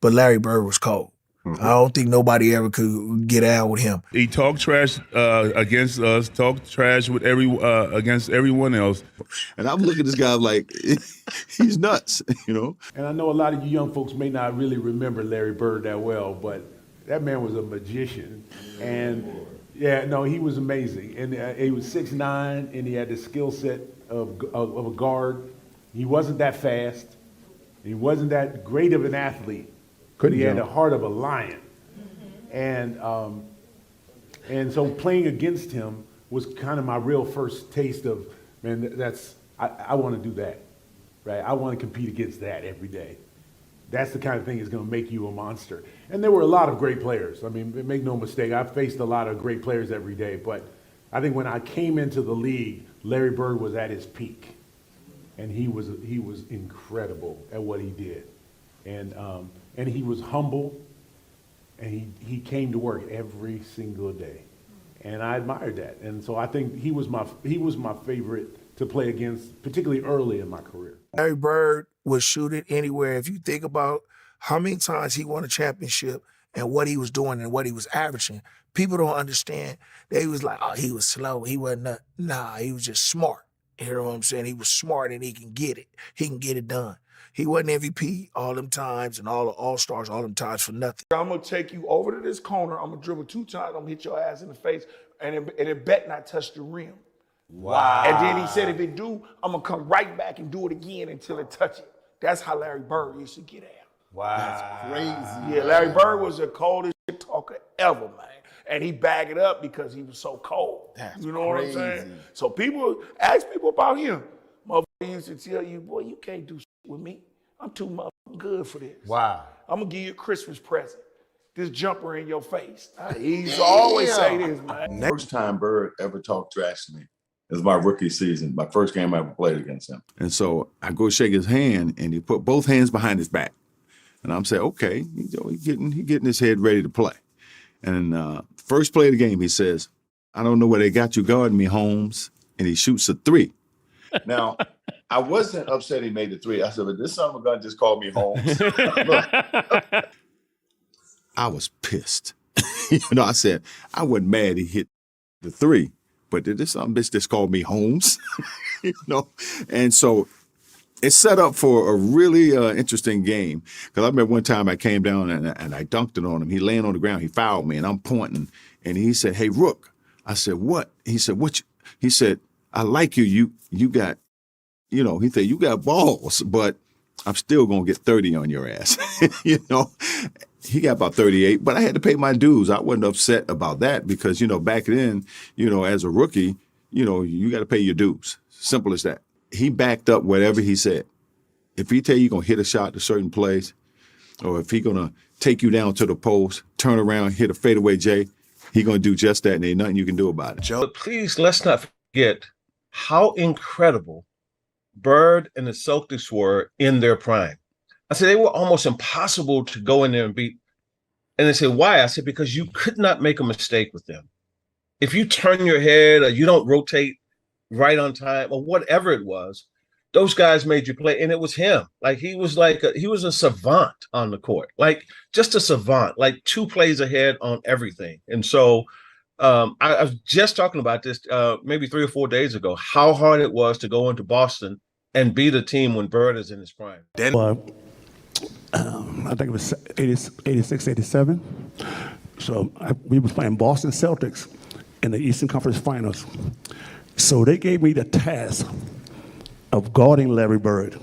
but Larry Bird was cold. I don't think nobody ever could get out with him. He talked trash against us, talked trash with against everyone else. And I'm looking at this guy like, he's nuts, you know? And I know a lot of you young folks may not really remember Larry Bird that well, but that man was a magician. And yeah, no, he was amazing. And he was 6'9", and he had the skill set of a guard. He wasn't that fast. He wasn't that great of an athlete. But he had the heart of a lion. And so playing against him was kind of my real first taste of, man, I want to do that, right? I want to compete against that every day. That's the kind of thing that's going to make you a monster. And there were a lot of great players. I mean, make no mistake, I faced a lot of great players every day, but I think when I came into the league, Larry Bird was at his peak. And he was incredible at what he did. And he was humble, and he came to work every single day, and I admired that. And so I think he was my favorite to play against, particularly early in my career. Larry Bird would shoot it anywhere. If you think about how many times he won a championship and what he was doing and what he was averaging, people don't understand. They was like, oh, he was slow. He wasn't. Nah, he was just smart. You know what I'm saying? He was smart and he can get it. He can get it done. He wasn't MVP all them times and all the All-Stars all them times for nothing. I'm going to take you over to this corner. I'm going to dribble 2 times. I'm going to hit your ass in the face, and it bet not touch the rim. Wow. And then he said, if it do, I'm going to come right back and do it again until it touch it. That's how Larry Bird used to get out. Wow. That's crazy. Yeah, Larry Bird was the coldest shit talker ever, man. And he bagged it up because he was so cold. That's you know crazy. what I'm saying? So ask people about him. Motherfucker used to tell you, boy, you can't do shit with me. I'm too motherfucking good for this. Wow. I'm going to give you a Christmas present. This jumper in your face. He used to always say this, man. First time Bird ever talked trash to me. It was my rookie season, my first game I ever played against him. And so I go shake his hand, and he put both hands behind his back. And I'm saying, okay, he getting his head ready to play. And first play of the game, he says, I don't know where they got you guarding me, Holmes. And he shoots a 3. Now, I wasn't upset he made the 3. I said, but this son of a gun just called me Holmes. Look, I was pissed. I said, I wasn't mad he hit the 3, but this son of a bitch just called me Holmes. And so it set up for a really interesting game. Because I remember one time I came down and I dunked it on him. He laying on the ground. He fouled me, and I'm pointing. And he said, hey, Rook. I said, what? He said, what? He said, I like you. You got, he said, you got balls, but I'm still going to get 30 on your ass. He got about 38, but I had to pay my dues. I wasn't upset about that because, back then, as a rookie, you got to pay your dues. Simple as that. He backed up whatever he said. If he tell you going to hit a shot to certain place, or if he going to take you down to the post, turn around, hit a fadeaway J, he going to do just that, and ain't nothing you can do about it. Joe. But please, let's not forget how incredible Bird and the Celtics were in their prime. I said they were almost impossible to go in there and beat. And they said, why? I said, because you could not make a mistake with them. If you turn your head or you don't rotate right on time or whatever it was, those guys made you play. And it was him. He was a savant on the court, just a savant, 2 plays ahead on everything. And so I was just talking about this maybe 3 or 4 days ago, how hard it was to go into Boston and beat a team when Bird is in his prime. I think it was 86, 87. So we was playing Boston Celtics in the Eastern Conference Finals. So they gave me the task of guarding Larry Bird.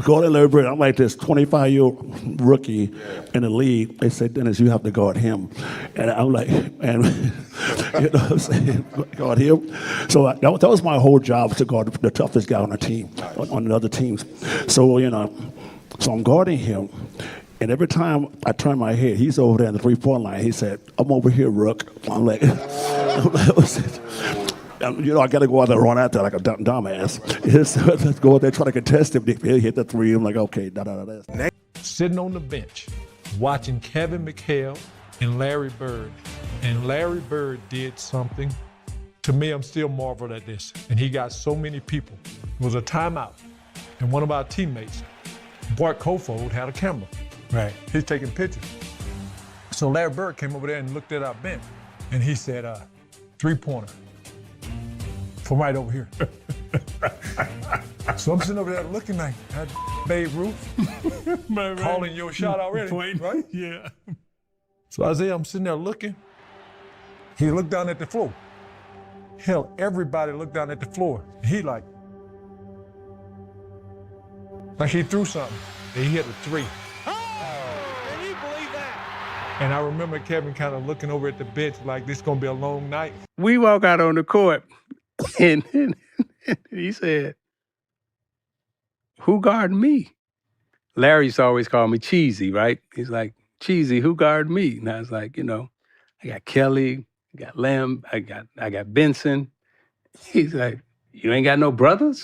Guarding Larry Bird. I'm like this 25-year-old rookie in the league. They said, Dennis, you have to guard him. And I'm like, what I'm saying, guard him. So that was my whole job, to guard the toughest guy on the team, on the other teams. So, so I'm guarding him. And every time I turn my head, he's over there in the 3-point line. He said, I'm over here, Rook. I'm like, I got to go out there and run out there like a dumbass. Let's go out there, try to contest him. If he hit the 3, I'm like, okay, da-da-da-da. Sitting on the bench, watching Kevin McHale and Larry Bird. And Larry Bird did something. To me, I'm still marveled at this. And he got so many people. It was a timeout. And one of our teammates Bart Kofold had a camera. Right. He's taking pictures. So Larry Bird came over there and looked at our bench, and he said, three-pointer from right over here. So I'm sitting over there looking like, that Babe Ruth, calling your shot already, right? Yeah. So Isaiah, I'm sitting there looking. He looked down at the floor. Hell, everybody looked down at the floor. He like he threw something, and he hit a three. Can you believe that? And I remember Kevin kind of looking over at the bench like, this gonna be a long night. We walk out on the court, and he said, "Who guarding me?" Larry used to always call me Cheesy, right? He's like, "Cheesy, who guarding me?" And I was like, I got Kelly, I got Lamb, I got Benson. He's like, "You ain't got no brothers?"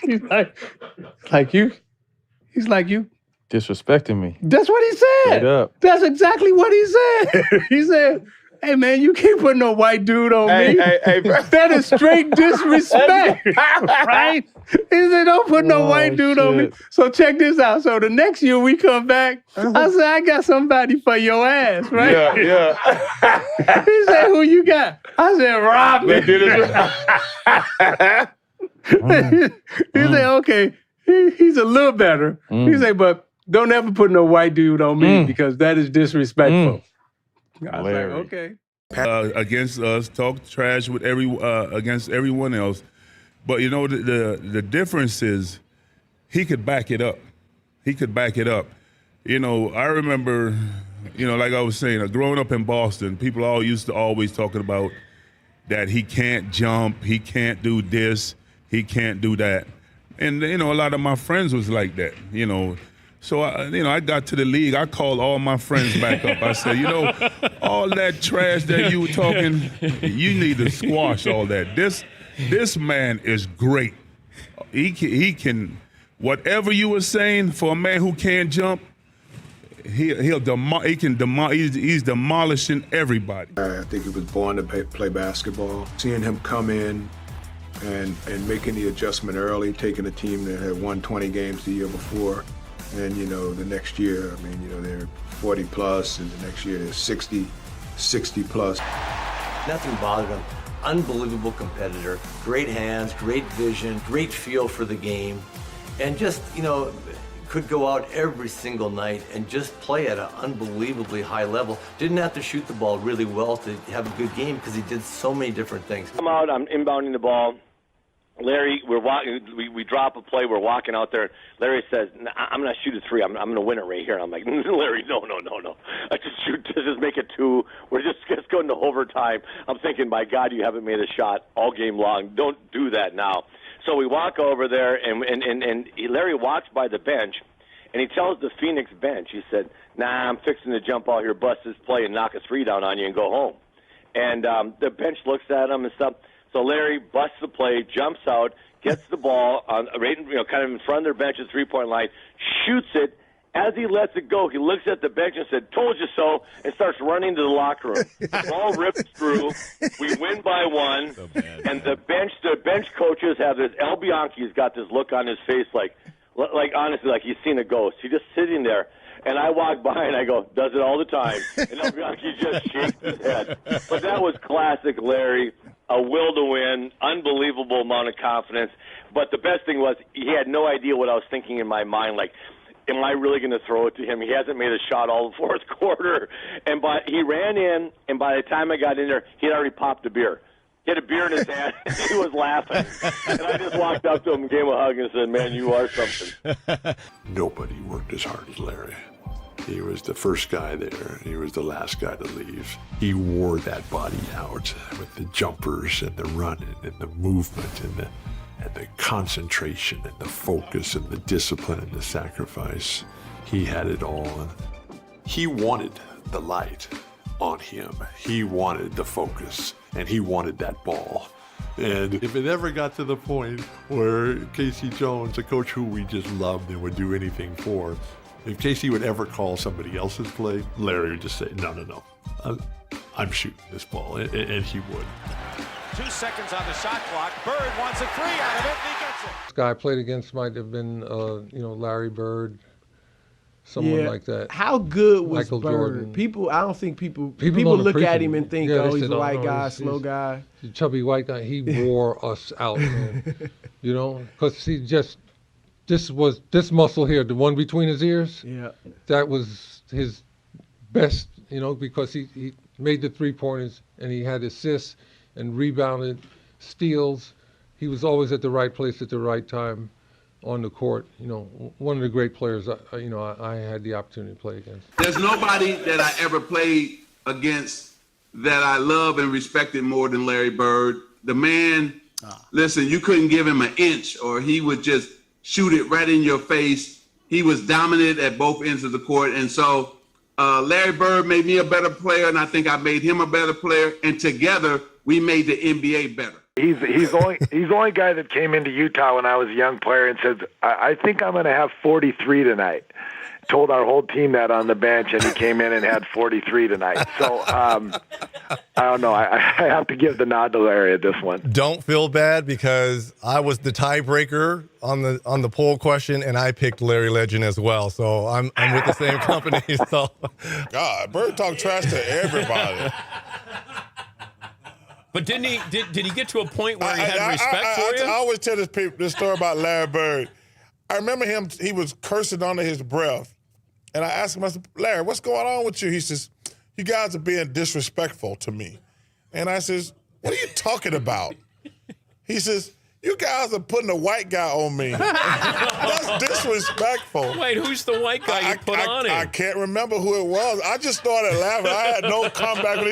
He's like you. He's like you. Disrespecting me. That's what he said. Straight up. That's exactly what he said. He said, "Hey man, you can't put no white dude on me. Hey, bro. That is straight disrespect." Right? He said, "Don't put no white dude on me." So check this out. So the next year we come back, I said, "I got somebody for your ass," right? Yeah. He said, "Who you got?" I said, "Rodney." He said, "Okay, he's a little better." He said, "But don't ever put no white dude on me because that is disrespectful." I was Larry. like, okay. Against us, talk trash with against everyone else. But the difference is he could back it up. He could back it up. I remember, like I was saying, growing up in Boston, people all used to always talking about that he can't jump, he can't do this, he can't do that. And, a lot of my friends was like that, So, I got to the league. I called all my friends back up. I said, all that trash that you were talking, you need to squash all that. This man is great. He can, whatever you were saying for a man who can't jump, he's demolishing everybody. I think he was born to play basketball. Seeing him come in and making the adjustment early, taking a team that had won 20 games the year before, and the next year, they're 40 plus, and the next year they're 60 plus. Nothing bothered him. Unbelievable competitor, great hands, great vision, great feel for the game, and just, could go out every single night and just play at an unbelievably high level. Didn't have to shoot the ball really well to have a good game because he did so many different things. I'm out, I'm inbounding the ball. Larry, we drop a play, we're walking out there. Larry says, "I'm going to shoot a three. I'm going to win it right here." And I'm like, "Larry, no. I just make it two. We're just going to overtime." I'm thinking, my God, you haven't made a shot all game long. Don't do that now. So we walk over there, and Larry walks by the bench, and he tells the Phoenix bench, he said, "Nah, I'm fixing to jump out here, bust this play, and knock a three down on you and go home." And the bench looks at him and stuff. So Larry busts the play, jumps out, gets the ball on kind of in front of their bench at three-point line, shoots it. As he lets it go, he looks at the bench and said, "Told you so," and starts running to the locker room. The ball rips through. We win by one, and the bench coaches have this. El Bianchi's got this look on his face, like honestly, like he's seen a ghost. He's just sitting there. And I walk by and I go, "Does it all the time." And El Bianchi just shakes his head. But that was classic Larry. A will to win, unbelievable amount of confidence. But the best thing was he had no idea what I was thinking in my mind. Like, am I really going to throw it to him? He hasn't made a shot all the fourth quarter. But he ran in, and by the time I got in there, he had already popped a beer. He had a beer in his hand, and he was laughing. And I just walked up to him, gave him a hug, and said, "Man, you are something." Nobody worked as hard as Larry. He was the first guy there. He was the last guy to leave. He wore that body out with the jumpers and the running and the movement and the concentration and the focus and the discipline and the sacrifice. He had it all. He wanted the light on him. He wanted the focus, and he wanted that ball. And if it ever got to the point where Casey Jones, a coach who we just loved and would do anything for, if Casey would ever call somebody else's play, Larry would just say, no, I'm shooting this ball, and he would. 2 seconds on the shot clock. Bird wants a three out of it, and he gets This guy I played against might have been, Larry Bird, someone like that. How good was Michael Bird? Jordan. I don't think people don't look at appreciate him and think, they he's said, a white no, guy, he's slow guy. a chubby white guy. He wore us out, man. Because he just, this muscle here, the one between his ears, that was his best, because he made the three-pointers and he had assists and rebounded, steals. He was always at the right place at the right time on the court. One of the great players I had the opportunity to play against. There's nobody that I ever played against that I love and respected more than Larry Bird. The man, listen, you couldn't give him an inch or he would just shoot it right in your face. He was dominant at both ends of the court. And so Larry Bird made me a better player, and I think I made him a better player. And together, we made the NBA better. He's the only guy that came into Utah when I was a young player and said, I think I'm going to have 43 tonight. Told our whole team that on the bench, and he came in and had 43 tonight. So I don't know. I have to give the nod to Larry at this one. Don't feel bad because I was the tiebreaker on the poll question, and I picked Larry Legend as well. So I'm with the same company. So God, Bird talk trash to everybody. But did he get to a point where he had respect for you? I always tell this story about Larry Bird. I remember him, he was cursing under his breath. And I asked him, I said, Larry, what's going on with you? He says, you guys are being disrespectful to me. And I says, what are you talking about? He says, you guys are putting a white guy on me. That's disrespectful. Wait, who's the white guy you put on him? I can't remember who it was. I just started laughing. I had no comeback. But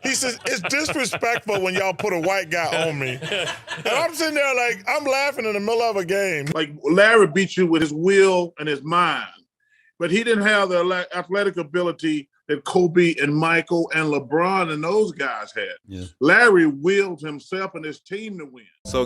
he says, it's disrespectful when y'all put a white guy on me. And I'm sitting there like, I'm laughing in the middle of a game. Like, Larry beat you with his will and his mind. But he didn't have the athletic ability that Kobe and Michael and LeBron and those guys had. Yeah. Larry willed himself and his team to win. So